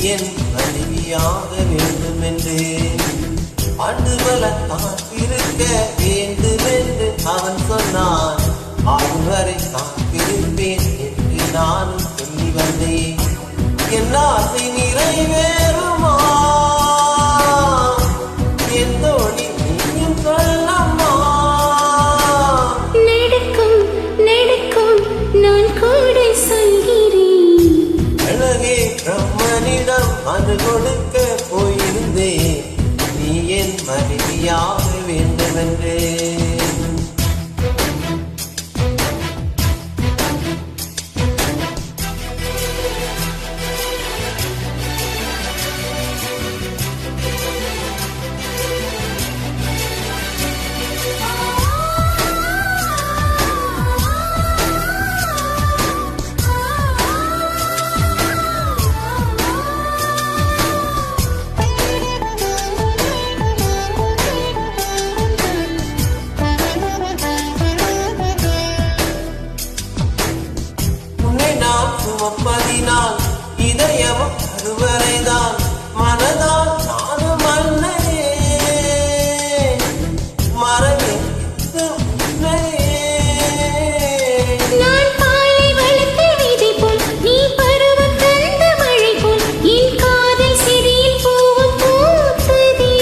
என் மனைவியாக வேண்டும் என்று ஆண்டு பல காத்திருக்க வேண்டும் என்று அவன் சொன்னான். ஆயுள் வரை காத்திருப்பேன் என்று நானும் சொல்லி வந்தேன். என் ஆசை நிறைவேறுமா என் தோழி நீயும் சொல்லம்மா. நடக்கும் நடக்கும் நான் கூட சொல்கிறேன். அழகே பிரம்மனிடம் மனு கொடுக்க போயிருந்தேன். நீ என் மனைவியாக வேண்டுமென்றே சுமப்பதினால் இதயமும் கருவறைதான் மனதால் நானும் அன்னையே மறவே நான் பாலை வளர்த்த விதை போல் நீ பருவம் தந்த மழை போல் என் காதல் செடியில் பூவும் பூத்ததே.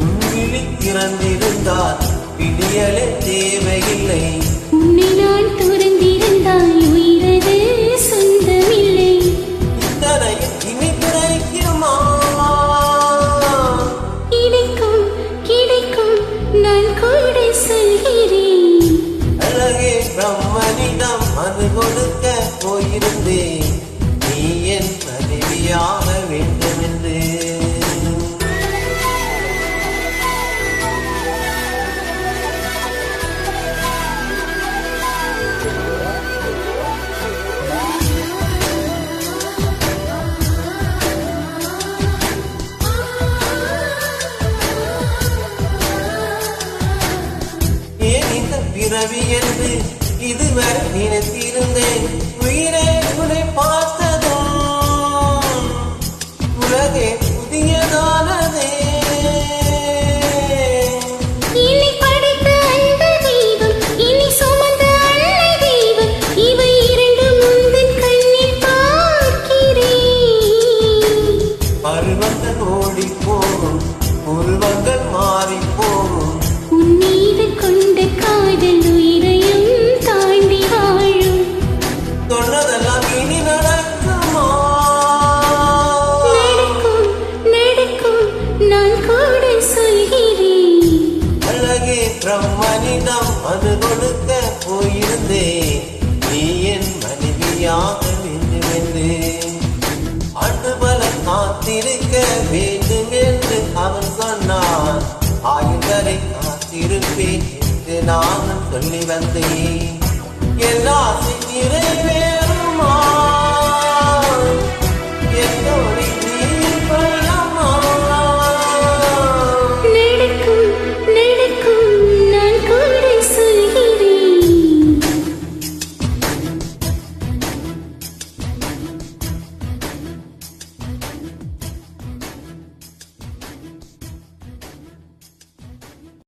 உன்விழி திறந்திருந்தால் விடியலே தேவையில்லை. உன்னை நான் துறந்திருந்தால் உயிரது சொந்தமில்லை. இத்தனையும் இனி கிடைக்குமா? கிடைக்கும் கிடைக்கும் நான் கூட சொல்கிறேன். அழகே பிரம்மனிடம் மனு கொடுக்க போயிருந்தேன். நீ என் மனைவியாக வேண்டும் என்று பிறவி என்று இதுவரை நினைத்திருந்தேன். உயிரை உன்னை பார்த்ததும் உலகே புதியதானதே. இனி படைத்த அந்த தெய்வம் இனி சுமந்த அன்னை தெய்வம் இவை இரண்டும் உந்தன் கண்ணில் பார்க்கிறேன். பருவங்கள் ஓடி போகும் உருவங்கள் மாறி போகும். உன் மீது கொண்ட காதல் உயிரையும் தாண்டி வாழும். சொன்னதெல்லாம் இனி நடக்குமா? நடக்கும் நடக்கும் நான் கூட சொல்கிறேன். அழகே பிரம்மனிடம் மனு கொடுக்க போயிருந்தேன். நீ என் மனைவியாக வேண்டும் என்று ஆண்டு பல காத்திருக்க வேண்டும் என்று அவன் சொன்னான். ஆயுள் வரை காத்திருப்பேன் என்று நானும் சொல்லி வந்தேன். எல்லா நிறைவே